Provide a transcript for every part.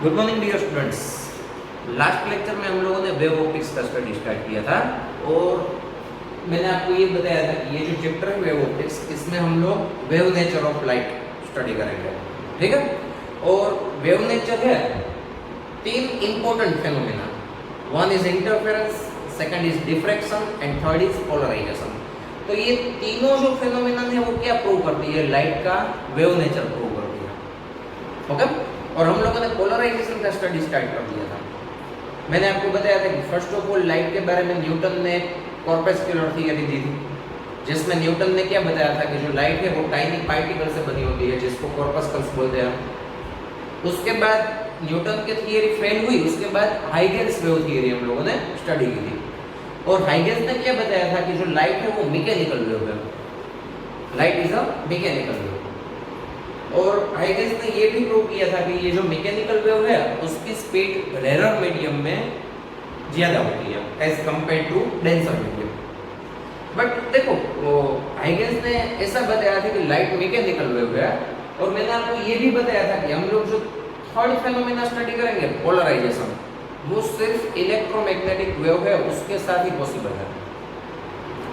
Good morning dear students. Last lecture में हम लोगों ने वेव ऑप्टिक्स का स्टडी स्टार्ट किया था और मैंने आपको ये बताया था कि ये जो चैप्टर है वेव ऑप्टिक्स, इसमें हम लोग wave nature of light study करेंगे, ठीक है। और वेव नेचर है तीन important phenomena, one is interference, second is diffraction and third is polarisation. तो ये तीनों जो फेनोमेना है वो क्या प्रूव करती है? लाइट का वेव नेचर प्रूव करती है, ओके। और हम लोगों ने पोलराइजेशन का स्टडी स्टार्ट कर दिया था। मैंने आपको बताया था कि फर्स्ट ऑफ ऑल लाइट के बारे में न्यूटन ने कॉर्पस्कुलर थियरी दी थी, जिसमें न्यूटन ने क्या बताया था कि जो लाइट है वो टाइनी पार्टिकल से बनी होती है, जिसको कॉर्पस्कल्स बोलते हैं। उसके बाद न्यूटन की थियरी फेल हुई, उसके बाद हाइगेन्स वेव थियरी हम लोगों ने स्टडी की थी। और हाइगेन्स ने क्या बताया था कि जो लाइट है वो मैकेनिकल वेव है, light is a mechanical wave. और हाइगेन्स ने ये भी प्रूव किया था कि ये जो मैकेनिकल वेव है उसकी स्पीड रेयर मीडियम में ज्यादा होती है as compare to denser medium. But देखो हाइगेन्स ने ऐसा बताया था कि लाइट मैकेनिकल वेव है। और मैंने आपको ये भी बताया था कि हम लोग जो थर्ड फेनोमेना स्टडी करेंगे पोलराइजेशन, वो सिर्फ इलेक्ट्रोमैग्नेटिक वेव है, उसके साथ ही पॉसिबल है।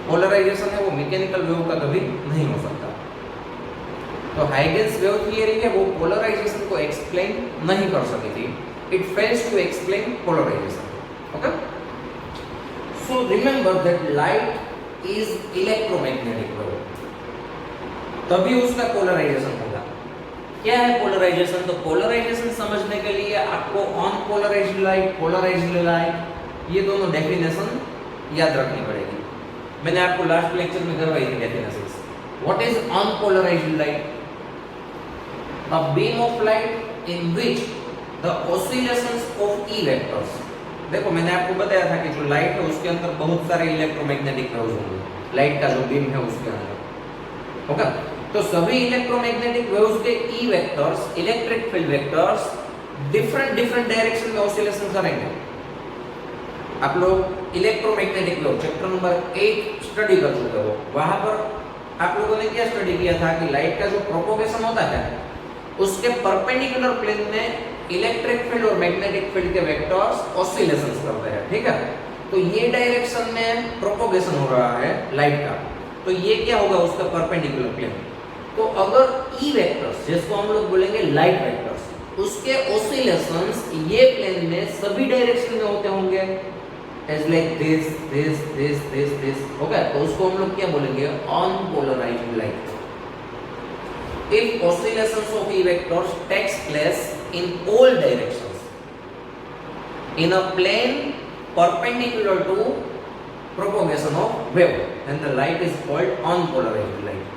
पोलराइजेशन है वो मैकेनिकल वेव का कभी नहीं हो सकता। तो हाइगेन्स वेव थियरी है वो पोलराइजेशन को एक्सप्लेन नहीं कर सकी थी, it fails to explain polarisation, okay. So remember that light is electromagnetic wave, तभी उसका पोलराइजेशन होगा। क्या है पोलराइजेशन? तो पोलराइजेशन समझने के लिए आपको unpolarised light, polarised light, ये दोनों डेफिनेशन याद रखनी पड़ेगी। मैंने आपको लास्ट लेक्चर में करवाई थी definitions. What is unpolarised light? A beam of light in which the oscillations of E vectors, देखो मैंने आपको बताया था कि जो लाइट है उसके अंदर बहुत सारे इलेक्ट्रोमैग्नेटिक वेव्स होंगे, लाइट का जो बीम है उसके अंदर, ओके। तो सभी इलेक्ट्रोमैग्नेटिक वेव्स के E vectors, electric field vectors different direction में ऑसिलेशन करेंगे। आप लोग electromagnetic wave chapter number 8 study कर चुके हो, वहां पर आप लोगों ने क्या स्टडी किया था कि लाइट का जो प्रोपोगेशन होता है उसके परपेंडिकुलर प्लेन में इलेक्ट्रिक फील्ड और मैग्नेटिक फील्ड के वेक्टर्स ऑसिलेशंस करते हैं, ठीक है। तो ये डायरेक्शन में प्रोपोगेशन हो रहा है लाइट का, तो ये क्या होगा? उसका परपेंडिकुलर प्लेन। तो अगर ई वेक्टर्स, जिसको हम लोग बोलेंगे लाइट वेक्टर्स, उसके ऑसिलेशंस ये प्लेन में सभी डायरेक्शन में होते होंगे, एज लाइक दिस, ओके। तो उसको हम लोग क्या बोलेंगे? Unpolarised light. If oscillations of E vectors takes place in all directions in a plane perpendicular to propagation of wave, then the light is called unpolarized light.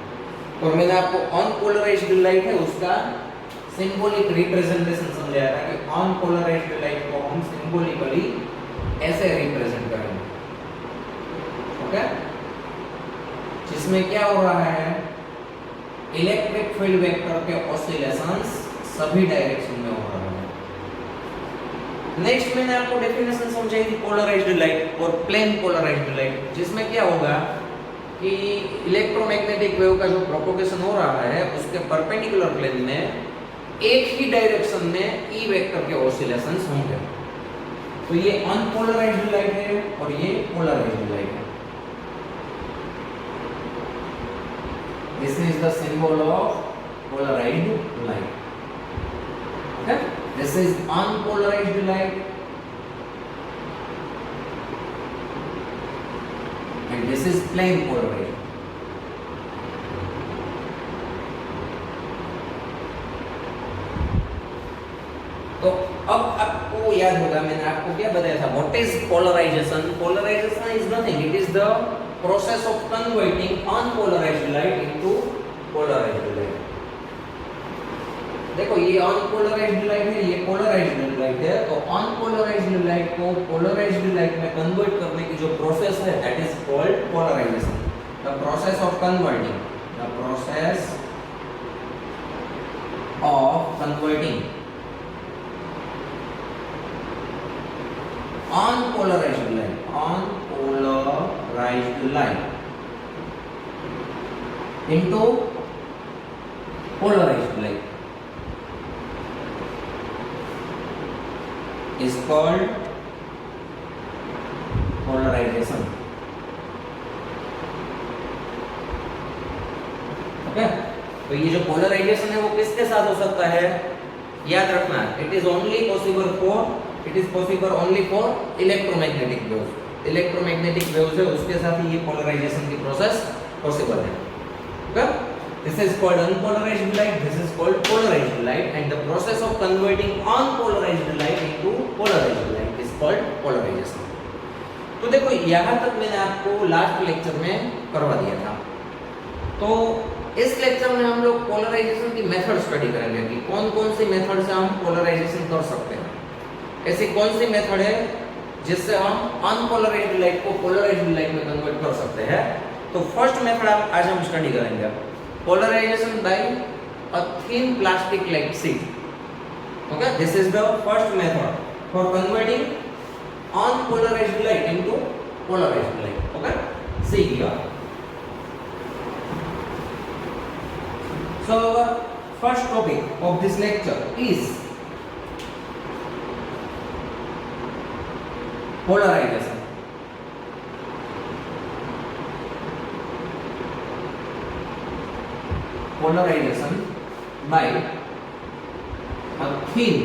और मैंने आपको unpolarized light है उसका सिंबॉलिक रिप्रेजेंटेशन समझाया था कि unpolarized light को हम सिंबॉलिकली ऐसे रिप्रेजेंट करेंगे, ओके। जिसमें क्या हो रहा है? इलेक्ट्रिक फील्ड वेक्टर के ऑसिलेशंस सभी डायरेक्शन में हो रहे हैं। नेक्स्ट मैंने आपको डेफिनेशन समझाई थी पोलराइज्ड लाइट और प्लेन पोलराइज्ड लाइट, जिसमें क्या होगा कि इलेक्ट्रोमैग्नेटिक वेव का जो प्रोपोगेशन हो रहा है उसके परपेंडिकुलर प्लेन में एक ही डायरेक्शन में ई वेक्टर के ऑसिलेशंस होंगे। तो ये अनपोलराइज्ड लाइट है और ये पोलराइज्ड लाइट है। This is the symbol of polarized light. Okay? This is unpolarized light, and this is plane polarized. तो अब आपको याद होगा मैंने आपको क्या बताया था? What is polarization? Polarization is nothing. It is the process of converting unpolarized light into polarized light. देखो ये unpolarized light है, ये polarized light है। तो unpolarized light को polarized light में convert करने की जो process है that is called polarization. The process of converting, the process of converting unpolarized light into polarized light। is called polarization. Okay, तो ये जो पोलराइजेशन है वो किसके साथ हो सकता है? याद रखना, it is possible only for electromagnetic waves. Electromagnetic waves है उसके साथ ही ये पोलराइजेशन की प्रोसेस पॉसिबल है। Okay, this is called unpolarized light, this is called polarized light, and the process of converting unpolarized light into polarized light is called polarization. तो देखो यहाँ तक मैंने आपको लास्ट लेक्चर में करवा दिया था। तो इस लेक्चर में हम लोग पोलराइजेशन की मेथड स्टडी करेंगे कि कौन कौन सी मेथड से हम पोलराइजेशन कर सकते हैं। ऐसी कौन सी मेथड है जिससे हम अनपोलराइज्ड लाइट को पोलराइज्ड लाइट में कन्वर्ट कर सकते हैं। तो फर्स्ट मेथड आज हम स्टडी करेंगे, polarization by a thin plastic like sheet. Okay, this is the first method for converting unpolarized light into polarized light. Okay, see here. So our first topic of this lecture is polarization. Polarization by a thin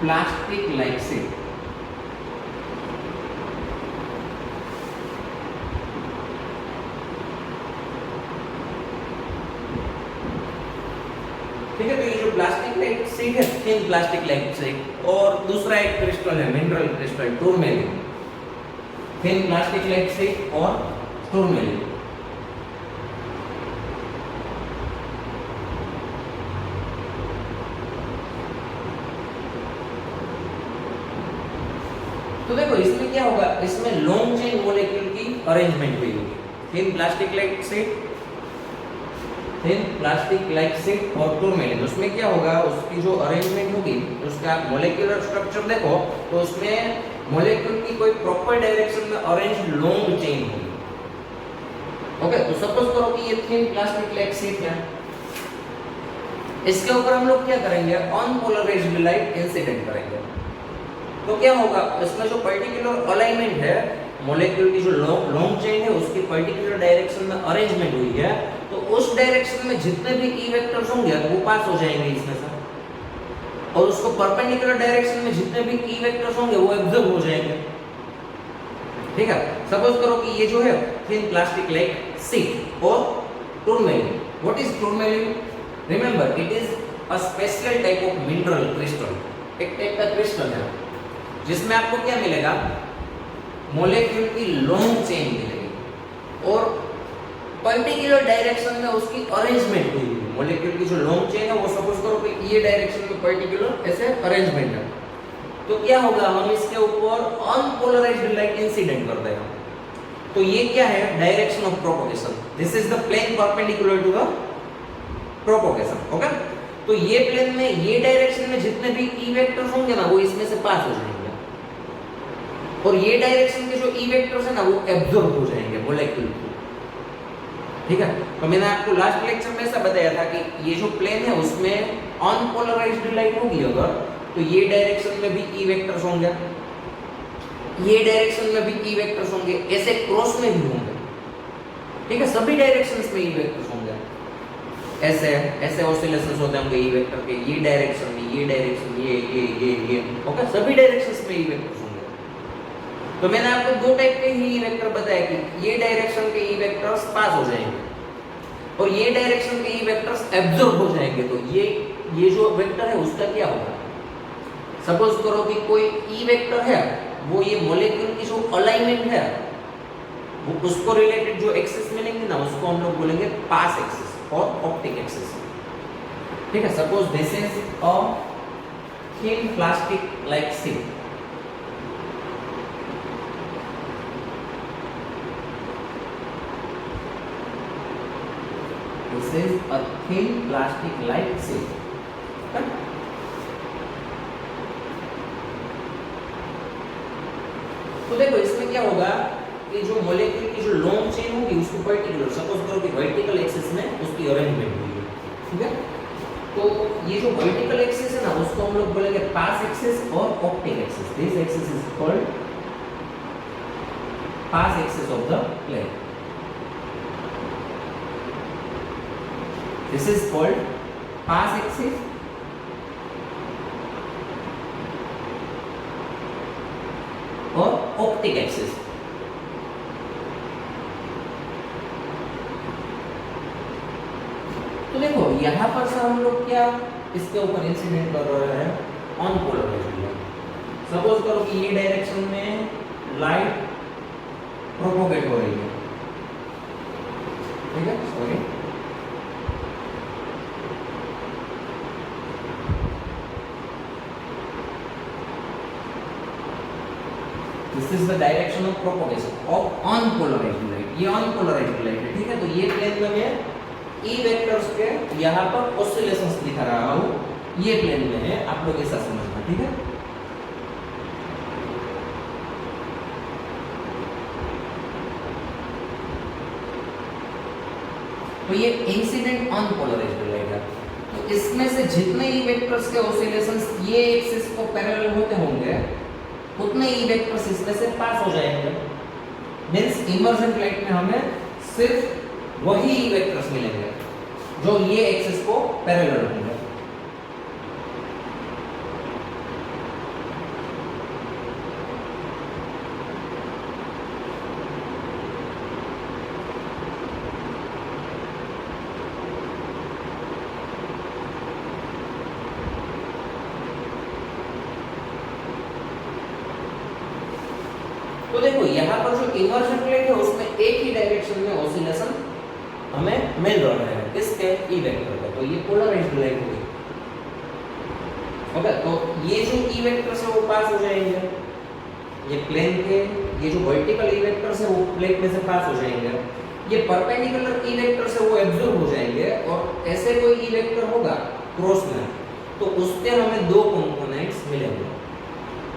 plastic like sheet. ठीक है, तो ये जो plastic like sheet है, thin plastic like sheet, और दूसरा एक crystal है, mineral crystal tourmaline. Thin plastic like sheet और टूरमेलिन। तो देखो इसमें क्या होगा, इसमें लॉन्ग चेन मॉलिक्यूल की अरेंजमेंट हुई होगी। थिन प्लास्टिक लाइक शीट और टूरमेलिन, उसमें क्या होगा, उसकी जो अरेंजमेंट होगी, उसका मॉलिक्यूलर स्ट्रक्चर देखो तो उसमें मॉलिक्यूल की कोई प्रॉपर डायरेक्शन में अरेंज लॉन्ग चेन होगी। ओके, तो सपोज करो कि ये थिन प्लास्टिक लाइक शीट है, इसके ऊपर हम लोग क्या करेंगे, अनपोलराइज्ड लाइट इंसिडेंट करेंगे। तो क्या होगा, इसमें जो पर्टिकुलर अलाइनमेंट है, मॉलिक्यूल की जो लॉन्ग चेन है उसकी पर्टिकुलर डायरेक्शन में अरेंजमेंट हुई है, तो उस डायरेक्शन में जितने भी ई वेक्टर्स होंगे वो पास हो जाएंगे इसमें से, और उसको परपेंडिकुलर डायरेक्शन में जितने भी ई वेक्टर्स होंगे वो एब्जॉर्ब हो जाएंगे। ठीक है, सपोज करो कि ये जो है थिन प्लास्टिक लाइक शीट और tourmaline. What is tourmaline? Remember, it is a special type of mineral crystal. एक टाइप का क्रिस्टल है जिसमें आपको क्या मिलेगा, मॉलिक्यूल की लॉन्ग चेन मिलेगी और पर्टिकुलर डायरेक्शन में उसकी अरेंजमेंट हुई है। मॉलिक्यूल की जो लॉन्ग चेन है वो सपोज करो कि ये डायरेक्शन में पर्टिकुलर ऐसे अरेंजमेंट है, तो क्या होगा, हम इसके ऊपर अनपोलराइज्ड लाइट इंसिडेंट करते हैं। तो ये क्या है, direction of propagation. This is the plane perpendicular to the propagation. Okay, तो ये प्लेन में ये डायरेक्शन में जितने भी ई वेक्टर्स होंगे ना वो इसमें से पास हो जाएंगे, और ये डायरेक्शन के जो ई वेक्टर्स है ना वो एब्जॉर्ब हो जाएंगे मॉलिक्यूल को। ठीक है, तो मैंने आपको लास्ट लेक्चर में ऐसा बताया था कि ये जो प्लेन है उसमें अनपोलराइज्ड लाइट होगी अगर, तो ये डायरेक्शन में भी ई वेक्टर्स होंगे, ये डायरेक्शन में भी ई वेक्टर्स होंगे, ऐसे क्रॉस में भी होंगे। ठीक है, सभी डायरेक्शंस में ई वेक्टर्स होंगे, ऐसे ऐसे ऑसिलेशंस होते होंगे ई वेक्टर के, ये डायरेक्शन में, ये डायरेक्शन, ये ओके, सभी डायरेक्शंस में ई वेक्टर्स होंगे। तो मैंने आपको दो टाइप के ही ई वेक्टर बताया कि ये डायरेक्शन के ई वेक्टर्स पास हो जाएंगे और ये डायरेक्शन के ई वेक्टर्स एब्जॉर्ब हो जाएंगे। तो ये जो वेक्टर है उसका क्या होगा, सपोज करो कि कोई ई वेक्टर है, वो ये मॉलिक्यूल की जो अलाइनमेंट है वो उसको रिलेटेड जो एक्सिस मिलेंगे ना उसको हम लोग बोलेंगे पास एक्सिस और ऑप्टिक एक्सिस। ठीक है, suppose this is a thin plastic like sheet. This is a thin plastic like sheet. Okay? तो देखो इसमें क्या होगा कि जो मॉलिक्यूल की जो लॉन्ग चेन होगी उसको पर्टिकुलर, सपोज करो कि वर्टिकल एक्सिस में उसकी अरेंजमेंट हुई है। ठीक है, तो ये जो वर्टिकल एक्सिस है ना उसको हम लोग बोलेंगे पास एक्सिस और optic axis. This axis is called pass axis of the plane. This is called pass axis और ऑप्टिक एक्सिस. तो देखो यहाँ पर से हम लोग क्या इसके ऊपर इंसिडेंट कर रहे हैं ऑन पोलराइज्ड लाइट. सपोज करो कि ये डायरेक्शन में लाइट प्रोपोगेट हो रही है, ठीक है. Sorry, this is the direction of propagation of unpolarised light. ये ऑन पोलराइज्ड लाइट है, ठीक है. तो ये प्लेन में मैं ई वेक्टर्स के यहाँ पर ऑसिलेशंस दिखा रहा हूँ. ये प्लेन में है, आप लोग ऐसा समझना, ठीक है. तो ये इंसिडेंट ऑन पोलराइज्ड लाइट है. तो इसमें से जितने ई वेक्टर्स के ऑसिलेशंस ये एक्सिस को पैरेलल होते होंगे उतने ई वेक्टर्स इसमें से पास हो जाएंगे. मींस इमर्जेंट लाइट में हमें सिर्फ वही ई वेक्टर्स मिलेंगे जो ये एक्सिस को पैरेलल होंगे. तो देखो यहाँ पर जो इमर्जेंट लाइट है उसमें एक ही डायरेक्शन में ऑसिलेशन हमें मिल रहा है किसके ई वेक्टर का. तो ये पोलराइज्ड लाइट होगी. ओके, तो ये जो ई वेक्टर्स है वो पास हो जाएंगे ये प्लेन के. ये जो वर्टिकल ई वेक्टर्स है वो प्लेन में से पास हो जाएंगे. ये परपेंडिकुलर ई वेक्टर्स है वो एब्जॉर्ब हो जाएंगे. और ऐसे कोई ई वेक्टर होगा क्रॉस में तो उसके हमें दो कंपोनेंट्स मिलेंगे.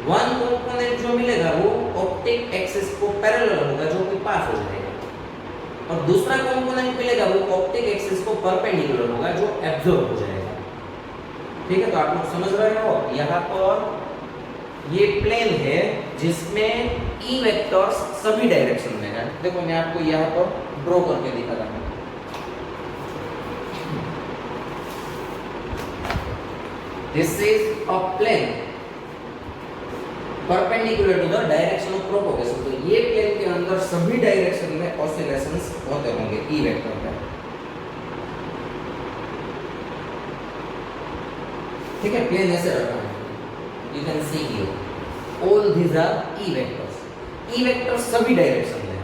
वन कंपोनेंट जो मिलेगा वो ऑप्टिक एक्सिस को पैरेलल होगा जो कि पास हो जाएगा. और दूसरा कंपोनेंट मिलेगा वो ऑप्टिक एक्सिस को परपेंडिकुलर होगा जो एब्जॉर्ब हो जाएगा. ठीक है, तो आप लोग समझ रहे हो. यहाँ पर ये प्लेन है जिसमें ई वेक्टर्स सभी डायरेक्शन में है. देखो मैं आपको यहाँ पर ड्रॉ करके दिखा रहा हूँ. This is a plane perpendicular to the direction of propagation. तो ये प्लेन के अंदर सभी डायरेक्शन में ऑसिलेशंस होते होंगे ई वेक्टर का. ठीक है, प्लेन ऐसे रखा है. You can see here all these R E vectors. E vectors सभी डायरेक्शन में है,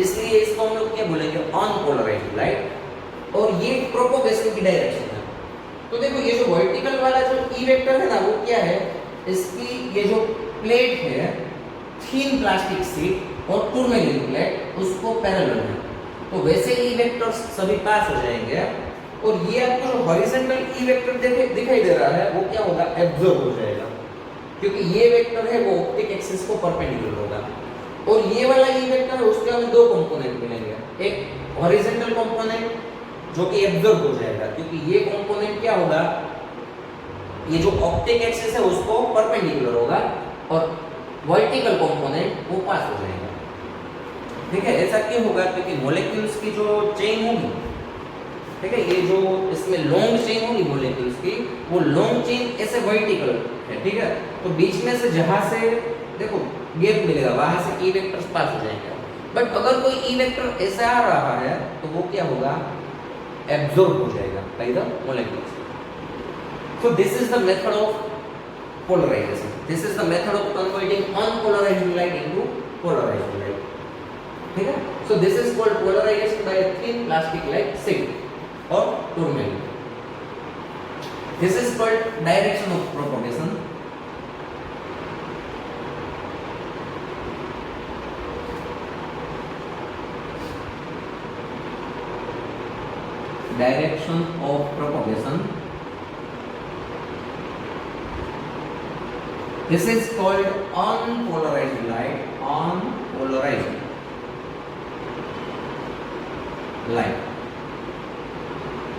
इसलिए इसको हम लोग क्या बोलेंगे ऑन पोलराइज्ड लाइट. और ये प्रोपोगेशन की डायरेक्शन है. तो देखो ये जो वर्टिकल वाला जो ई वेक्टर है ना वो क्या है, इसकी ये जो प्लेट है थीन प्लास्टिक शीट और टूरमेलिन प्लेट उसको पैरेलल है. तो वैसे ई वेक्टर्स सभी पास हो जाएंगे. और ये आपको जो हॉरिजॉन्टल ई वेक्टर दिखाई दे रहा है वो क्या होगा, एब्जॉर्ब हो जाएगा. क्योंकि ये वेक्टर है वो ऑप्टिक एक्सिस को परपेंडिकुलर होगा. और ये वाला ई वेक्टर है उसके हमें दो कंपोनेंट मिलेंगे. एक हॉरिजॉन्टल कंपोनेंट जो कि एब्जॉर्ब हो जाएगा क्योंकि ये कंपोनेंट क्या होगा, ये जो ऑप्टिक एक्सिस है उसको परपेंडिकुलर होगा. और वर्टिकल कंपोनेंट वो पास हो जाएगा. ठीक है, ऐसा क्यों होगा, क्योंकि मॉलिक्यूल्स की जो चेन होगी, ठीक है, ये जो इसमें लॉन्ग चेन होगी मॉलिक्यूल्स की, वो लॉन्ग चेन ऐसे वर्टिकल है. ठीक है, तो बीच में से जहां से देखो गैप मिलेगा वहां से ई वेक्टर्स पास हो जाएंगे. बट अगर कोई ई वेक्टर ऐसा आ रहा है तो वो क्या होगा, एब्जॉर्ब हो जाएगा by the molecules. So this is the method of polarization. This is the method of converting unpolarized light into polarized light. ठीक है? So this is called polarization by a thin plastic like sheet or tourmaline. This is called direction of propagation. Direction of propagation. This is called unpolarized light. Unpolarized light.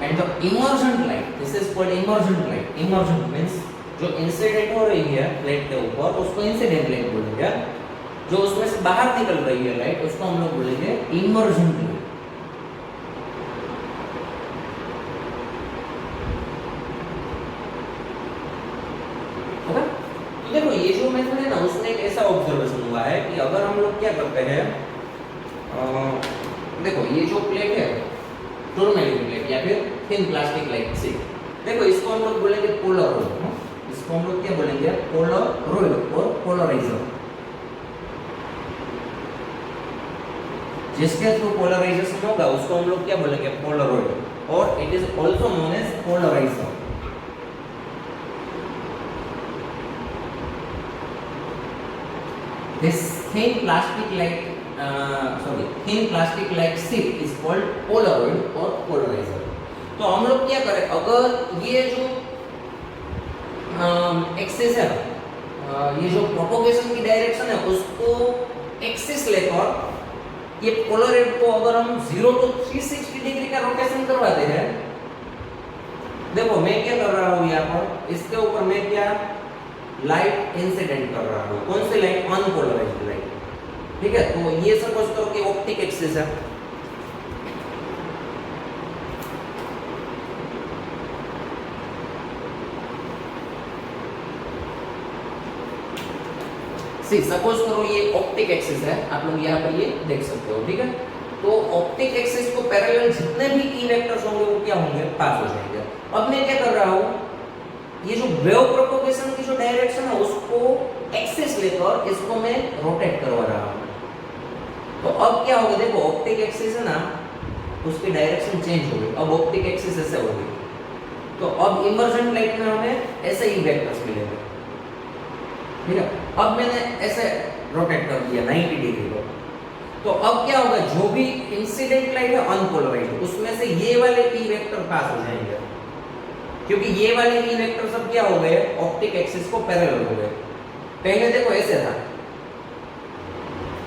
And the emergent light, this is called emergent light. Emergent means जो incident हो रही है plate के ऊपर उसको incident light बोलेंगे, जो उसमें से बाहर निकल रही है लाइट उसको हम लोग बोलेंगे इमर्जेंट लाइट। ओके, तो देखो ये जो मेथड है ना उसमें एक ऐसा ऑब्जर्वेशन हुआ है कि अगर हम लोग क्या करते हैं, देखो ये जो प्लेट है टूरमैलिन प्लेट या फिर थिन प्लास्टिक लाइक शीट, देखो इसको हम लोग बोलेंगे पोलराइजर, इसको हम लोग क्या बोलेंगे पोलराइड और पोलराइजर। जिसके थ्रू पोलराइजेशन होगा उसको हम लोग क्या बोलेंगे पोलराइड, और it is also known as polariser. This thin plastic like sheet is called polaroid or polarizer। तो हम लोग क्या करें, अगर ये जो एक्सिस है, ये जो प्रोपोगेशन की डायरेक्शन है उसको एक्सिस लेकर ये पोलराइड को अगर हम 0 to 360 डिग्री का रोटेशन करवाते हैं, देखो मैं क्या कर रहा हूँ यहाँ पर, इसके ऊपर मैं क्या लाइट इंसिडेंट कर रहा हूँ, कौन सी लाइट, अनपोलराइज्ड लाइट, ठीक है। तो ये सपोज करो कि ऑप्टिक एक्सिस है, सी सपोज करो ये ऑप्टिक एक्सिस है, आप लोग यहाँ पर ये देख सकते हो, ठीक है। तो ऑप्टिक एक्सिस को पैरेलल जितने भी ई वेक्टर्स होंगे वो क्या होंगे, पास हो जाएंगे। अब मैं क्या कर रहा हूँ, ये जो वेव प्रोपोगेशन की जो डायरेक्शन है उसको एक्सिस लेकर इसको मैं रोटेट करवा रहा हूँ। तो अब क्या होगा, देखो ऑप्टिक एक्सिस है ना उसकी डायरेक्शन चेंज हो गई, अब ऑप्टिक एक्सिस ऐसे हो गई, तो अब इमर्जेंट लाइट में हमें ऐसे ही वेक्टर्स मिलेंगे, ठीक है। अब मैंने ऐसे रोटेट कर दिया 90 डिग्री को, तो अब क्या होगा, जो भी इंसिडेंट लाइट है अनपोलराइज्ड उसमें से ये वाले ई वेक्टर पास हो जाएंगे, क्योंकि ये वाले ई वेक्टर सब क्या हो गए, ऑप्टिक एक्सिस को पैरेलल हो गए। पहले देखो ऐसे था,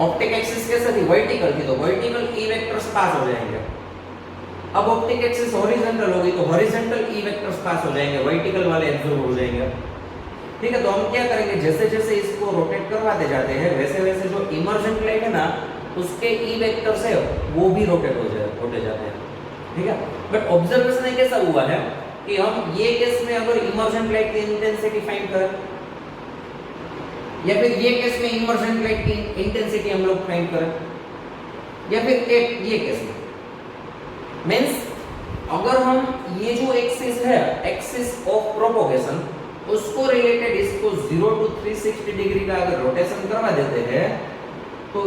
ऑप्टिक एक्सिस कैसे थी, वर्टिकल थी, तो वर्टिकल ई वेक्टर्स पास हो जाएंगे। अब ऑप्टिक एक्सिस हॉरिजॉन्टल होगी तो हॉरिजॉन्टल ई वेक्टर्स पास हो जाएंगे, वर्टिकल वाले एब्जॉर्ब हो जाएंगे, ठीक है। तो हम क्या करेंगे, जैसे जैसे इसको रोटेट करवाते जाते हैं वैसे वैसे जो इमर्जेंट लाइट है ना उसके ई वेक्टर्स है वो भी रोटेट होते जाते हैं, ठीक है। बट ऑब्जर्वेशन में कैसा हुआ है कि हम ये केस में अगर इमर्जेंट लाइट की इंटेंसिटी फाइंड करें, या फिर ये केस में इमर्जेंट लाइट की इंटेंसिटी हम लोग फाइंड करें, या फिर एक ये केस में मींस अगर हम ये जो एक्सिस है, एक्सिस ऑफ प्रोपोगेशन, उसको रिलेटेड इसको 0 to 360 डिग्री का अगर रोटेशन करवा देते हैं तो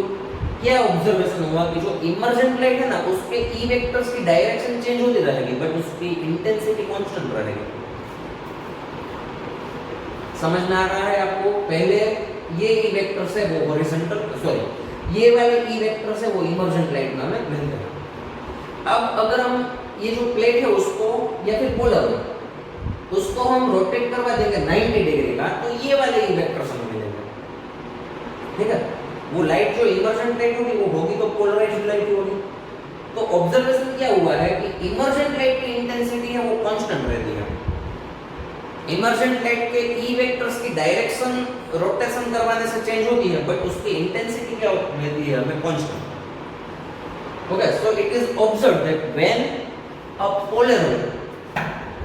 क्या ऑब्जर्वेशन हुआ कि जो इमर्जेंट लाइट है ना उसके ई वेक्टर्स की डायरेक्शन चेंज होती रहेगी बट उसकी इंटेंसिटी कांस्टेंट रहेगी। समझ में आ रहा है आपको, पहले ये ई वेक्टर्स है वो हॉरिजॉन्टल, सॉरी ये वाले ई वेक्टर्स है वो इमर्जेंट लाइट में हमें मिलते हैं। अब अगर हम ये जो प्लेट है उसको या फिर पोलर उसको हम रोटेट करवा देंगे 90 डिग्री का, तो ये वाले ई वेक्टर्स हमें मिलेंगे, ठीक है। वो लाइट जो इमर्जेंट लाइट होगी वो होगी तो पोलराइज्ड लाइट होगी। तो ऑब्जर्वेशन क्या हुआ है कि इमर्जेंट लाइट की इंटेंसिटी है वो कांस्टेंट रहती है, इमर्जेंट लाइट के ई वेक्टर्स की डायरेक्शन रोटेशन करवाने से चेंज होती है बट उसकी इंटेंसिटी क्या रहती है हमें constant. Okay, so it is observed that when a Polaroid,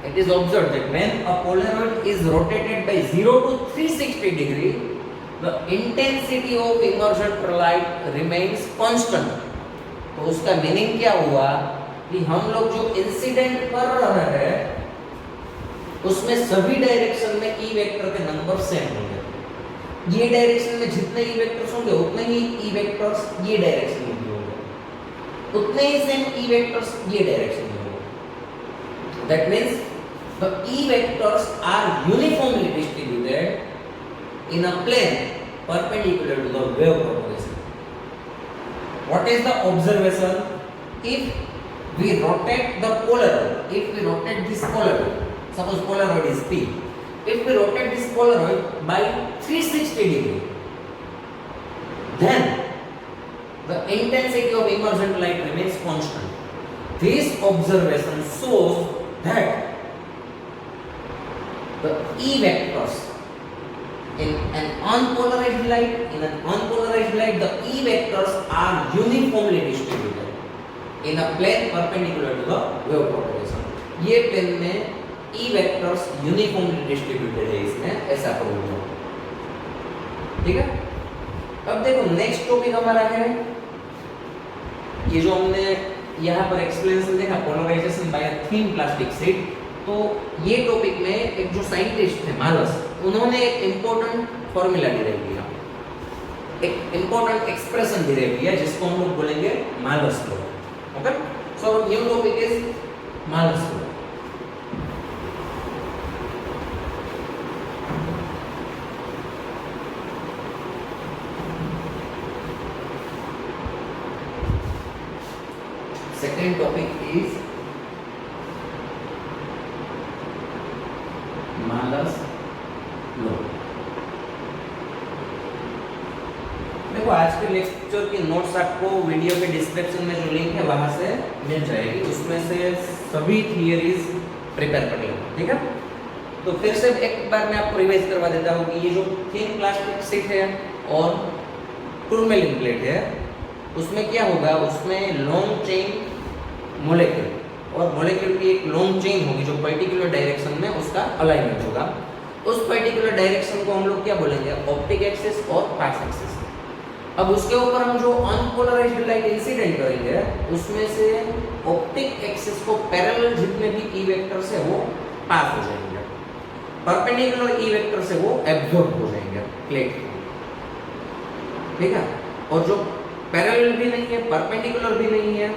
it is observed that when a polaroid is rotated by 0 to 360 degree, the intensity of emergent light remains constant। तो उसका meaning क्या हुआ कि हम लोग जो इंसिडेंट कर रहे हैं उसमें सभी डायरेक्शन में ई वेक्टर के नंबर सेम होंगे। ये डायरेक्शन में जितने ई वेक्टर्स होंगे उतने ही ई वेक्टर्स ये डायरेक्शन में भी होंगे, उतने ही सेम ई वेक्टर्स ये डायरेक्शन में होंगे। That means the E vectors are uniformly distributed in a plane perpendicular to the wave propagation। What is the observation? If we rotate the polaroid, if we rotate this polaroid, suppose polaroid is P, if we rotate this polaroid by 360 degree, then the intensity of emergent light remains constant. This observation shows that the E vectors in an unpolarized light, the E vectors are uniformly distributed in a plane perpendicular to the wave propagation. ये plane में E vectors uniformly distributed है इसमें, ऐसा prove हुआ। ठीक है, अब देखो नेक्स्ट टॉपिक हमारा है ये जो हमने यहाँ पर एक्सप्लेनेशन देखा, polarization by a thin plastic sheet. तो ये टॉपिक में एक जो साइंटिस्ट थे मालस, उन्होंने एक इंपॉर्टेंट फॉर्मूला डिराइव किया, एक इंपॉर्टेंट एक्सप्रेशन डिराइव किया जिसको हम लोग बोलेंगे मालस law. Okay, so new topic is मालस law. Second topic is Malus law। देखो आज के लेक्चर की नोट्स आपको वीडियो के डिस्क्रिप्शन में जो लिंक है वहां से मिल जाएगी, उसमें से सभी थियरीज प्रिपेयर कर लेना। ठीक है, तो फिर से एक बार मैं आपको रिवाइज करवा देता हूँ कि ये जो थिन प्लास्टिक शीट है और टूरमेलिन प्लेट है, उसमें क्या होगा, उसमें लॉन्ग चेन मॉलिक्यूल और मॉलिक्यूल की एक लॉन्ग चेन होगी जो पर्टिकुलर डायरेक्शन में उसका अलाइनमेंट होगा। उस पर्टिकुलर डायरेक्शन को हम लोग क्या बोलेंगे, ऑप्टिक एक्सिस और पास एक्सिस। अब उसके ऊपर हम जो अनपोलराइज्ड लाइट इंसिडेंट करेंगे उसमें से ऑप्टिक एक्सिस को पैरेलल जितने भी ई वेक्टर्स है वो पास हो जाएंगे, परपेंडिकुलर ई वेक्टर से वो एब्जॉर्ब हो जाएंगे प्लेट। ठीक है, और जो पैरेलल भी नहीं है, परपेंडिकुलर भी नहीं है,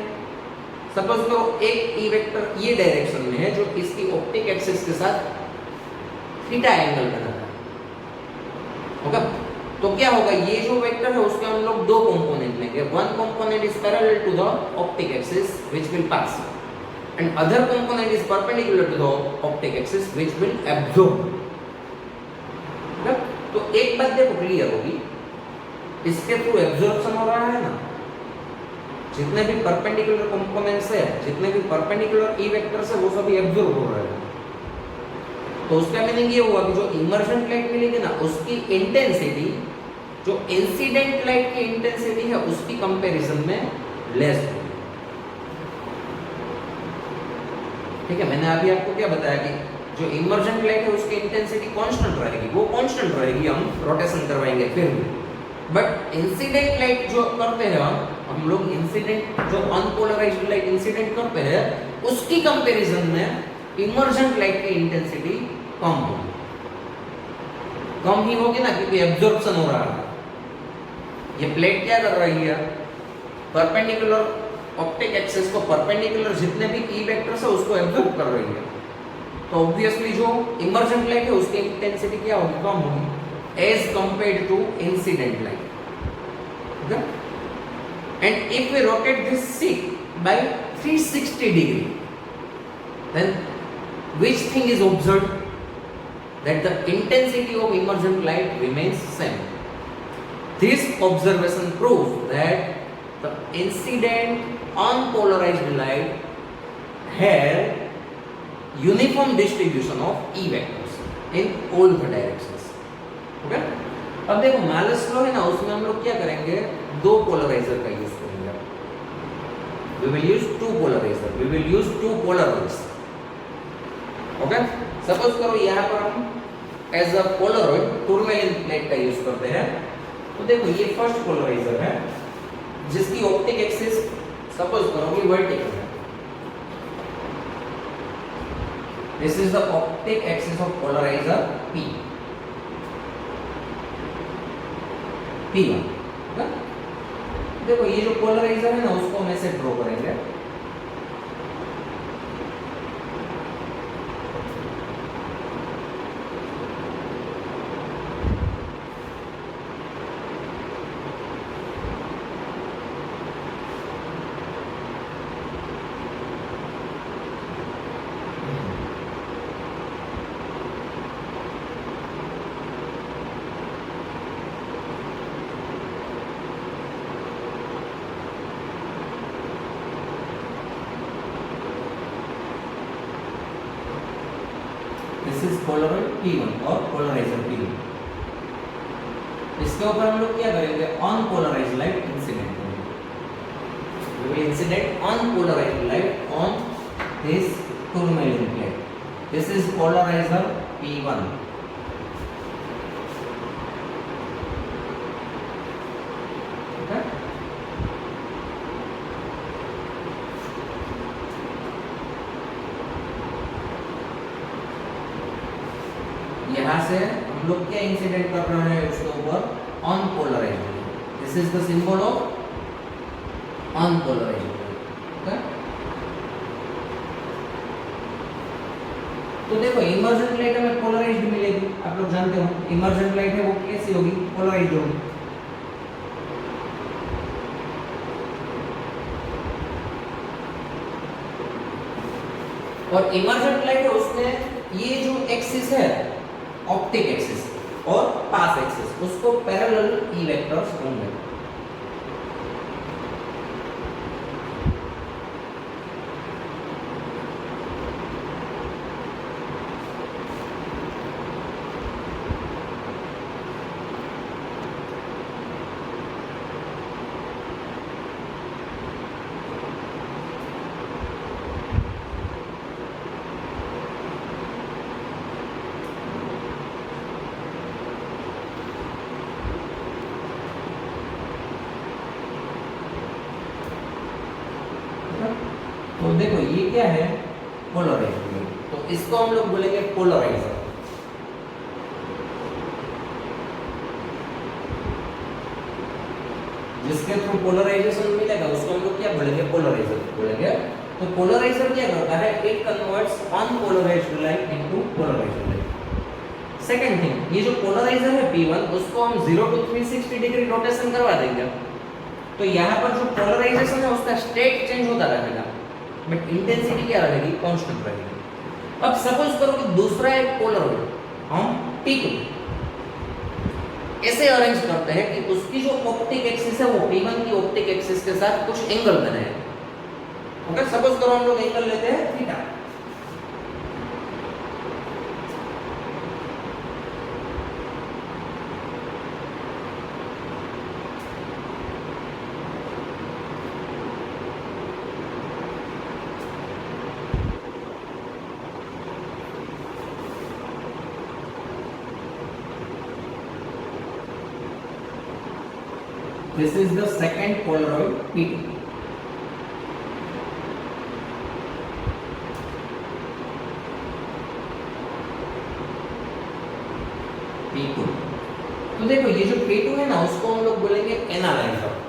सपोज करो एक ई वेक्टर ये डायरेक्शन में है जो इसकी ऑप्टिक एक्सिस के साथ थीटा एंगल बनाता है। ओके, तो क्या होगा, ये जो वेक्टर है उसके हम लोग दो कंपोनेंट लेंगे, one component is parallel to the optic axis which will pass and other component is perpendicular to the optic axis which will absorb. तो एक बात देखो क्लियर होगी, इसके थ्रू एब्जॉर्प्शन हो रहा है ना, जितने भी परपेंडिकुलर कंपोनेंट्स है, जितने भी परपेंडिकुलर ई वेक्टर्स है वो सभी एब्जॉर्ब हो रहे हैं। तो उसका मीनिंग ये हुआ कि जो इमर्जेंट लाइट मिलेगी ना उसकी इंटेंसिटी जो इंसिडेंट लाइट की इंटेंसिटी है उसकी कंपैरिजन में लेस होगी। ठीक है, मैंने अभी आपको क्या बताया कि जो इमर्जेंट लाइट है उसकी इंटेंसिटी कांस्टेंट रहेगी, वो कांस्टेंट रहेगी, हम रोटेशन करवाएंगे फिर भी। बट इंसिडेंट लाइट जो करते हैं हम लोग इंसिडेंट जो अनपोलराइज्ड लाइट इंसिडेंट करते हैं उसकी कंपैरिजन में इमर्जेंट लाइट की इंटेंसिटी कम होगी, कम ही होगी ना, क्योंकि एब्जॉर्प्शन हो रहा है। ये प्लेट क्या कर रही है, परपेंडिकुलर ऑप्टिक एक्सिस को परपेंडिकुलर जितने भी ई वेक्टर्स है उसको एब्जॉर्ब कर रही है। तो ऑब्वियसली जो इमर्जेंट लाइट है उसकी इंटेंसिटी क्या होगी, कम होगी as compared to incident light. Okay, and if we rotate this sheet by 360 degree, then which thing is observed, that the intensity of emergent light remains same. This observation proves that the incident unpolarized light have uniform distribution of E vectors in all the directions. Okay? अब देखो मालस law है ना, उसमें हम लोग क्या करेंगे, दो पोलराइजर का यूज करेंगे। We will use two polarizer, we will use two polaroids. Okay, suppose करो यहाँ पर हम एज अ पोलरॉइड टूरमेलिन प्लेट का यूज करते हैं। तो देखो ये फर्स्ट पोलराइजर है जिसकी ऑप्टिक एक्सिस सपोज करो कि वर्टिकल है। This is the optic axis of polariser P। P1। देखो ये जो पोलराइजर है ना उसको हम ऐसे ड्रॉ करेंगे। पोलराइड P1 और पोलराइजर P2। इसके ऊपर हम लोग क्या करेंगे, ऑन पोलराइज्ड लाइट इंसिडेंट करेंगे। We will incident on polarized light on this tourmaline plate. This is polarizer P1. Okay? यहाँ से हम लोग क्या इंसिडेंट कर रहे हैं उसके ऊपर, unpolarised. This is the symbol of unpolarised. Okay, तो देखो इमर्जेंट लाइट हमें पोलराइज्ड मिलेगी, आप लोग जानते हो इमर्जेंट लाइट है वो कैसी होगी, पोलराइज्ड होगी। और इमर्जेंट लाइट है उसमें ये जो एक्सिस है ऑप्टिक एक्सिस और पास एक्सिस, उसको पैरेलल ई वेक्टर्स होंगे। तो देखो ये क्या है, पोलराइजर, तो इसको हम लोग बोलेंगे पोलराइजर। जिसके थ्रू पोलराइजेशन मिलेगा उसको हम लोग क्या बोलेंगे, पोलराइजर बोलेंगे। तो पोलराइजर क्या करता है, it converts unpolarised light into polarised light. Second thing, ये जो पोलराइजर है P1 उसको हम 0 to 360 डिग्री रोटेशन करवा देंगे, तो यहाँ पर जो पोलराइजेशन है उसका स्टेट चेंज होता रहेगा, बट इंटेंसिटी क्या रहेगी, कांस्टेंट रहेगी। अब सपोज करो कि दूसरा एक पोलराइड हम P2 ऐसे अरेंज करते हैं कि उसकी जो ऑप्टिक एक्सिस है वो P1 की ऑप्टिक एक्सिस के साथ कुछ एंगल बने। ओके, सपोज करो हम लोग एंगल लेते हैं theta. This is the second Polaroid P2. P2, तो देखो ये जो P2 है ना उसको हम लोग बोलेंगे एनालाइजर।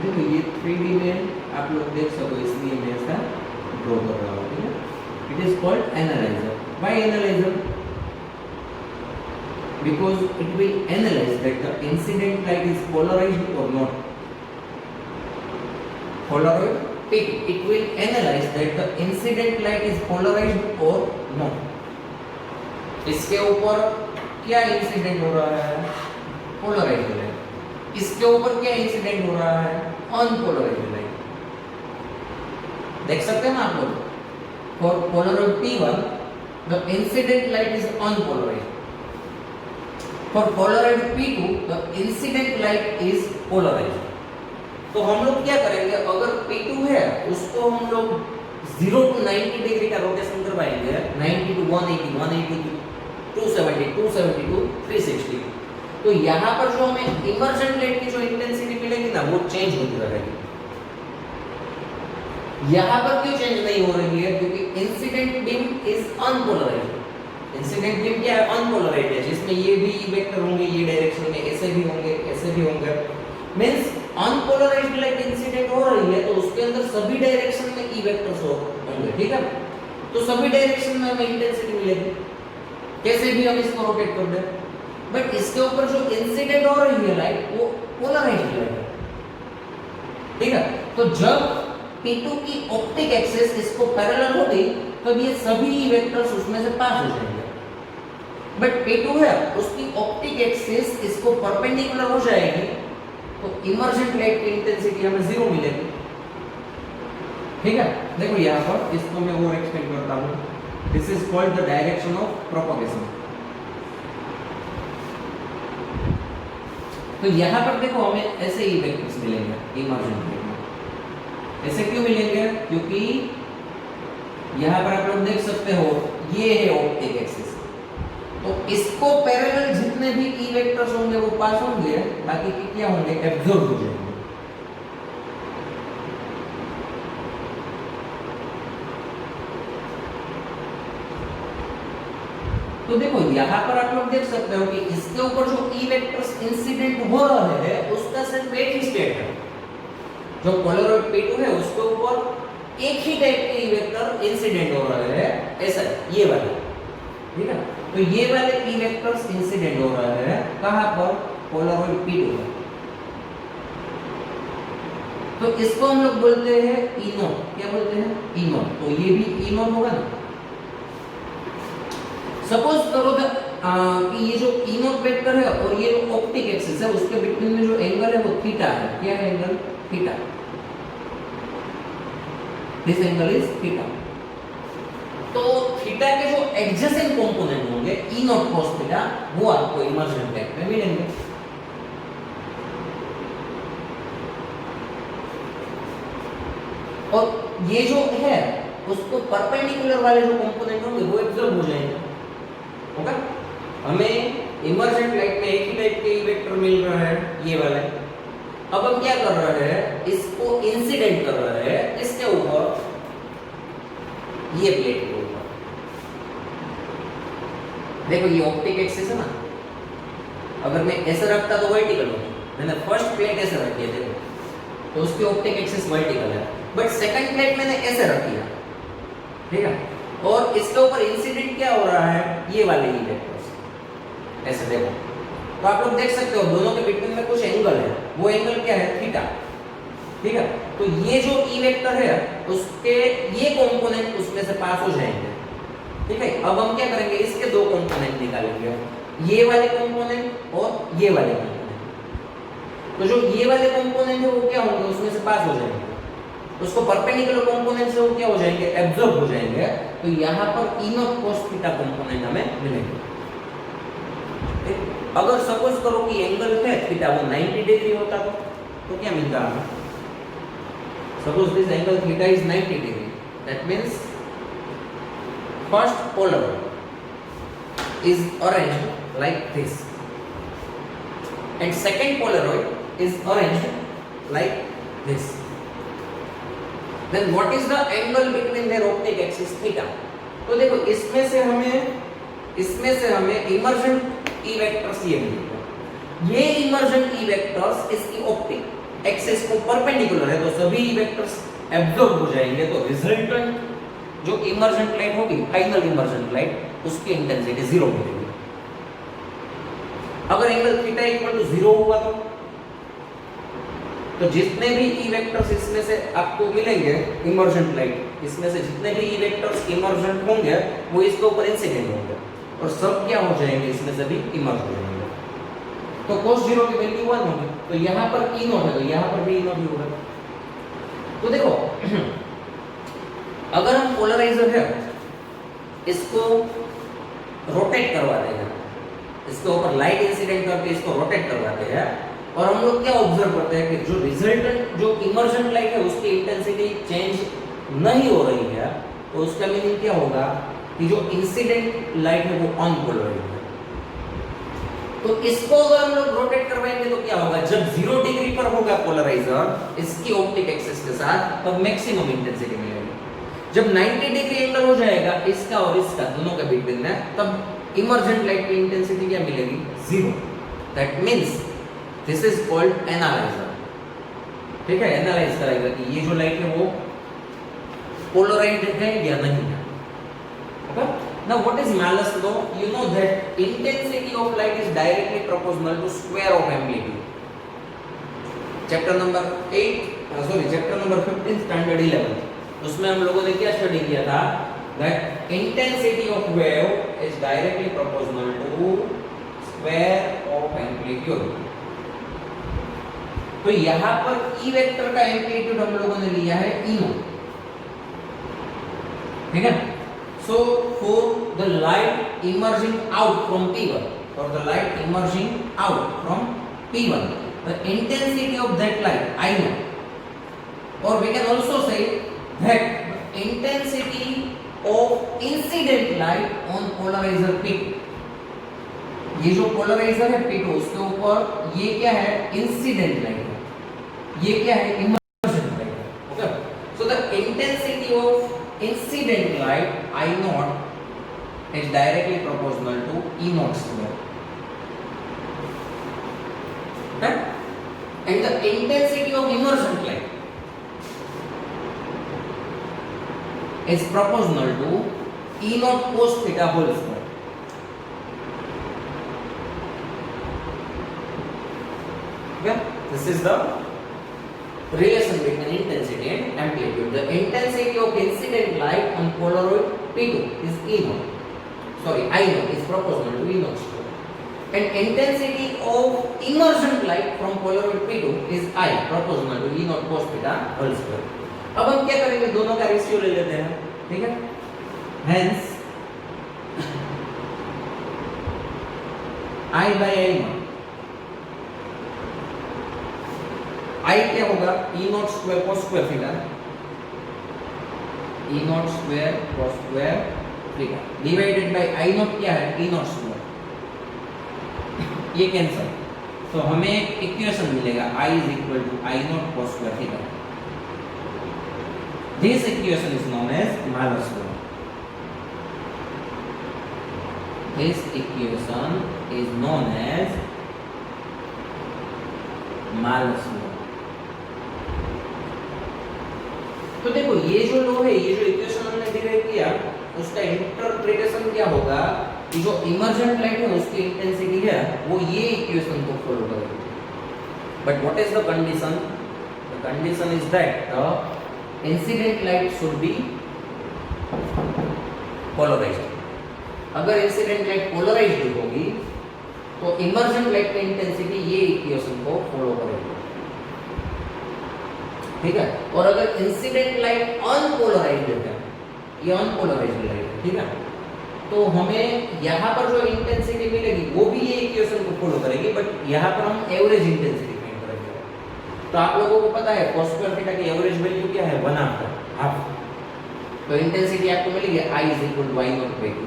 देखो ये 3D में आप लोग देख सको इसलिए मैं ऐसा ड्रॉ कर रहा हूँ, ठीक है। It is called analyser. Why analyser? Because it will analyse that the incident light is polarised और not. Polaroid P2, it will analyze that the incident light is polarized or not। इसके ऊपर क्या incident हो रहा है, polarised light. इसके ऊपर क्या इंसिडेंट हो रहा है, अनपोलराइज्ड लाइट। देख सकते हैं ना आप लोग, for Polaroid P1 the incident light is unpolarized, for Polaroid P2 the incident light is polarized। तो हम लोग क्या करेंगे, अगर P2 है उसको हम लोग 0 to 90 डिग्री का रोटेशन करवाएंगे, 90 to 180, 180 to 270, 270 to 360। तो यहाँ पर जो हमें इमर्जेंट लाइट की जो इंटेंसिटी मिलेगी ना वो चेंज होती रहेगी। यहाँ पर क्यों चेंज नहीं हो रही है, क्योंकि incident beam is unpolarised. Incident beam क्या है, अनपोलराइज्ड है, जिसमें ये भी वेक्टर होंगे, ये डायरेक्शन में ऐसे भी होंगे, ऐसे भी होंगे। मींस अनपोलराइज्ड लाइट इंसिडेंट हो रही है तो उसके अंदर सभी डायरेक्शन में ई वेक्टर्स होंगे, ठीक है। तो सभी डायरेक्शन में हमें इंटेंसिटी मिलेगी, कैसे भी हम इसको रोटेट कर दें। बट इसके ऊपर जो इंसिडेंट हो रही है लाइट वो पोलराइज्ड लाइट है, ठीक है। तो जब P2 की ऑप्टिक एक्सिस इसको पैरेलल होगी तब ये सभी ई वेक्टर्स उसमें से पास हो जाएंगे। बट P2 है उसकी ऑप्टिक एक्सिस इसको परपेंडिकुलर हो जाएगी, तो इमर्जेंट लाइट की इंटेंसिटी हमें 0 मिलेगी। ठीक है, देखो यहाँ पर इसको मैं और एक्सप्लेन करता हूँ। This is called the direction of propagation. तो यहाँ पर देखो हमें ऐसे ही वेक्टर्स मिलेंगे इमर्जेंट लाइट में। ऐसे क्यों मिलेंगे? क्योंकि यहाँ पर आप लोग देख सकते हो ये है ऑप्टिक एक्सिस, तो इसको पैरेलल जितने भी ई वेक्टर्स होंगे वो पास होंगे, बाकी के क्या होंगे? एब्जॉर्ब हो जाएंगे। तो देखो यहाँ पर आप लोग देख सकते हो कि इसके ऊपर जो ई वेक्टर्स इंसिडेंट हो रहे हैं उसका सिर्फ एक ही स्टेट है। जो पोलराइड P2 है उसके ऊपर एक ही टाइप के ई वेक्टर इंसिडेंट हो रहे हैं, ऐसा ये वाला। ठीक है, तो ये वाले ई वेक्टर्स इंसिडेंट हो रहे हैं कहां पर? पोलराइड P2 में। तो इसको हम लोग बोलते हैं ई नोट। क्या बोलते हैं? ई नोट। तो ये भी ई नोट होगा ना। सपोज करो कि ये जो ई नोट वेक्टर है और ये जो ऑप्टिक एक्सिस है उसके बिटवीन में जो एंगल है वो थीटा है। क्या है angle? Theta. This angle is theta. तो थीटा के जो एडजेसेंट कंपोनेंट होंगे ई नॉट cos थीटा, वो आपको इमर्जेंट लाइट में मिलेंगे। और ये जो है उसको परपेंडिकुलर वाले जो कंपोनेंट होंगे वो एब्जॉर्ब हो जाएंगे। ओके, हमें इमर्जेंट लाइट में एक ही टाइप के वेक्टर मिल रहा है, ये वाला। अब हम क्या कर रहे हैं? इसको इंसिडेंट कर रहे हैं इसके ऊपर, ये प्लेट के ऊपर। देखो ये ऑप्टिक एक्सिस है ना, अगर मैं ऐसे रखता तो वर्टिकल होगी। मैंने फर्स्ट प्लेट ऐसे रखी है, देखो, तो उसकी ऑप्टिक एक्सिस वर्टिकल है। बट सेकंड प्लेट मैंने ऐसे रखी है, ठीक है, और इसके ऊपर इंसिडेंट क्या हो रहा है? ये वाले ही वेक्टर्स ऐसे। देखो तो आप लोग देख सकते हो दोनों के बीच में कुछ एंगल है, वो एंगल क्या है? थीटा। ठीक है, तो ये जो ई वेक्टर है उसके ये कंपोनेंट उसमें से पास हो जाएंगे। ठीक है, अब हम क्या करेंगे? इसके दो कंपोनेंट निकालेंगे, ये वाले कंपोनेंट और ये वाले कंपोनेंट। तो जो ये वाले कंपोनेंट है वो क्या होंगे? उसमें से पास हो जाएंगे। उसको परपेंडिकुलर कंपोनेंट से वो क्या हो जाएंगे? एब्जॉर्ब हो जाएंगे। तो यहाँ पर ई नॉट cos थीटा कंपोनेंट हमें मिलेंगे। अगर सपोज करो कि एंगल है थीटा वो 90 डिग्री होता तो क्या मिलता हमें? Suppose this angle theta is 90 degree, that means first polaroid is arranged like this and second polaroid is arranged like this. Then what is the angle between their optic axis theta? तो देखो इसमें से हमें emergent ई vectors ये मिलेगा। ये emergent ई vectors इसकी optic axis को परपेंडिकुलर है, तो सभी ई वेक्टर्स एब्जॉर्ब हो जाएंगे। तो रिजल्टेंट जो इमर्जेंट लाइट होगी, फाइनल इमर्जेंट लाइट, उसकी इंटेंसिटी 0 मिलेगी। अगर एंगल थीटा इक्वल टू 0 हुआ तो जितने भी ई वेक्टर्स इसमें से आपको मिलेंगे इमर्जेंट लाइट, इसमें से जितने भी ई वेक्टर्स इमर्जेंट होंगे वो इसके ऊपर इंसिडेंट होंगे और सब क्या हो जाएंगे? इसमें से भी इमर्ज हो जाएंगे। तो cos 0 की वैल्यू 1 होगी, तो यहाँ पर ई नॉट है तो यहाँ पर भी ई नॉट ही होगा। तो देखो अगर हम पोलराइजर है इसको रोटेट करवाते हैं, इसके ऊपर लाइट इंसिडेंट करके इसको रोटेट करवाते हैं, और हम लोग क्या ऑब्जर्व करते हैं कि जो रिजल्टेंट जो इमर्जेंट लाइट है उसकी इंटेंसिटी चेंज नहीं हो रही है, तो उसका मीनिंग क्या होगा कि जो इंसिडेंट लाइट है वो ऑन पोलराइज है। तो इसको अगर हम लोग रोटेट करवाएंगे तो क्या होगा? जब 0 डिग्री पर होगा पोलराइजर इसकी ऑप्टिक एक्सिस के साथ, तब मैक्सिमम इंटेंसिटी मिलेगी। जब 90 डिग्री एंगल हो जाएगा इसका और इसका दोनों के बीच में, तब इमर्जेंट लाइट की इंटेंसिटी क्या मिलेगी? 0। That means this is called analyser. ठीक है, एनालाइज करेगा कि ये जो लाइट है वो पोलराइज्ड है या नहीं है। Okay, now what is Malus law? You know that intensity of light is directly proportional to square of amplitude. Chapter number 15 standard 11, उसमें हम लोगों ने क्या स्टडी किया था that intensity of wave is directly proportional to square of amplitude. तो यहां पर E वेक्टर का एम्पलीट्यूड हम लोगों ने लिया है E नॉट, ठीक है। So for the light emerging out from P1, for the light emerging out from P1, the intensity of that light I know, or we can also say that the intensity of incident light on polarizer P2, ये जो polariser है P2 उसके ऊपर ये क्या है, incident light है, ये क्या है, इमर्जन लाइट है, okay. So the intensity of incident light I not is directly proportional to E naught square. Okay? And the intensity of emergent light is proportional to E naught cos theta whole square. Okay? This is the relation between intensity and amplitude. The intensity of incident light on Polaroid P2 is E naught. Sorry, I naught is proportional to E naught square. And intensity of emergent light from Polaroid P2 is I proportional to E naught cos theta whole square. अब हम क्या करेंगे, दोनों का ratio ले लेते हैं, ठीक है। Hence I by I naught, I क्या होगा, E naught square cos square theta, E naught square cos square theta divided by I naught क्या है, E naught square, ये कैंसिल, तो हमें इक्वेशन मिलेगा I is equal to I naught cos square theta. This equation is known as Malus law. This equation is known as Malus law. तो देखो ये जो लॉ है, ये जो इक्वेशन हमने डिराइव किया, उसका इंटरप्रिटेशन क्या होगा कि जो इमर्जेंट लाइट है उसकी इंटेंसिटी है वो ये इक्वेशन को फॉलो करेगी। But what is the condition? The condition is that the incident light should be polarised. अगर इंसिडेंट लाइट पोलराइज्ड होगी तो इमर्जेंट लाइट की इंटेंसिटी ये इक्वेशन को फॉलो करेगी, ठीक है। और अगर इंसिडेंट लाइट अनपोलराइज्ड है, ये अनपोलराइज्ड लाइट है, ठीक है, तो हमें यहाँ पर जो इंटेंसिटी मिलेगी वो भी ये इक्वेशन को फॉलो करेगी, बट यहाँ पर हम एवरेज इंटेंसिटी फाइंड करेंगे। तो आप लोगों को पता है cos स्क्वायर थीटा की एवरेज वैल्यू क्या है, 1/2 हाफ। तो इंटेंसिटी आपको मिलेगी I is equal to I naught by 2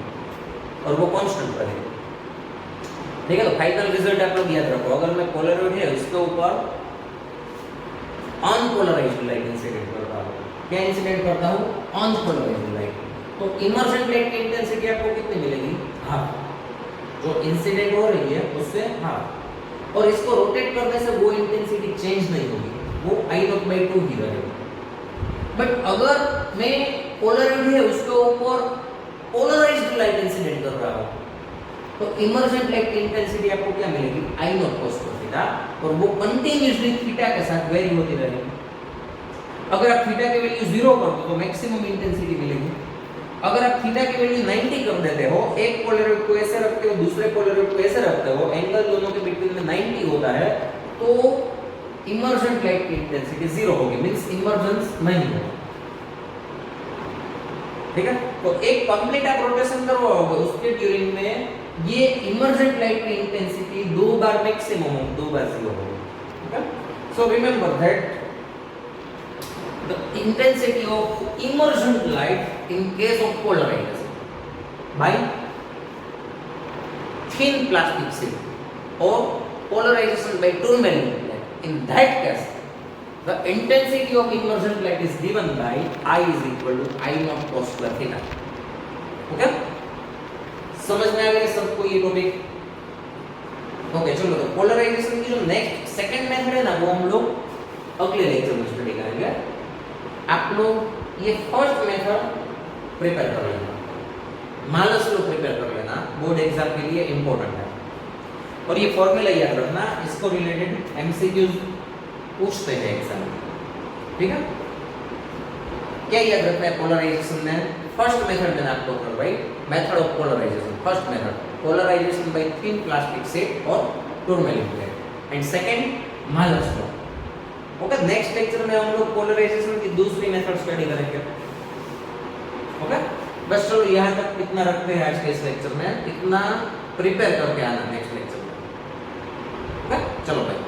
और वो कांस्टेंट रहेगी, ठीक है। तो फाइनल रिजल्ट आप लोग याद रखो, अगर मैं पोलराइड है उसके ऊपर अनपोलराइज्ड लाइट इंसिडेंट करता हूँ, क्या इंसिडेंट करता हूँ, अनपोलराइज्ड लाइट, तो इमर्जेंट लाइट की इंटेंसिटी आपको कितनी मिलेगी, हाफ। जो इंसिडेंट हो रही है उससे हाफ, और इसको रोटेट करने से वो इंटेंसिटी चेंज नहीं होगी, वो I naught by 2 ही रहेगी। बट अगर मैं पोलराइड है उसके ऊपर पोलराइज्ड लाइट इंसिडेंट कर रहा हूँ तो इमर्जेंट लाइट की इंटेंसिटी आपको क्या मिलेगी, I naught cos थीटा, और वो कंटीन्यूअसली थीटा के साथ वेरी होती रहेगी। अगर आप थीटा की वैल्यू 0 कर दो तो मैक्सिमम इंटेंसिटी मिलेगी। अगर आप थीटा की वैल्यू 90 कर देते हो, एक पोलराइड को ऐसे रखते हो, दूसरे पोलराइड को ऐसे रखते हो, एंगल दोनों के बीच में 90 होता है, तो इमर्जेंट लाइट की इंटेंसिटी 0 होगी, मींस इमर्जेंस नहीं होगा, ठीक है। तो एक कंप्लीट आप रोटेशन करवाओगे उसके ड्यूरिंग में ये इमर्जेंट लाइट की इंटेंसिटी 2 बार मैक्सिमम हो, 2 बार 0 होगी, ठीक है। सो remember that the intensity of emergent light in case of polarization by thin plastic sheet or polarization by tourmaline light. In that case, the intensity of emergent light is given by I is equal to I naught cos square theta. Okay? समझ में आ गया सबको ये topic? Okay, चलो तो polarisation की जो next second method है ना वो हम लोग अगले लेक्चर में स्टडी करेंगे। आप लोग ये फर्स्ट मेथड प्रिपेयर कर लेना, मालस लो प्रिपेयर कर लेना, बोर्ड एग्जाम के लिए इंपॉर्टेंट है। और ये फॉर्मूला याद रखना, इसको रिलेटेड एमसीक्यूज पूछते हैं एग्जाम में, ठीक है। क्या याद रखना है पोलराइजेशन में, फर्स्ट मेथड मैंने आपको करवाई, method of polarisation. First method polarisation by thin plastic set और tourmaline plate and second malus law. Okay, next lecture में हम लोग पोलराइजेशन की दूसरी मेथड स्टडी करेंगे। ओके, बस चलो यहाँ तक इतना रखते हैं आज के इस लेक्चर में, इतना प्रिपेयर करके आना नेक्स्ट लेक्चर में। ओके, चलो भाई।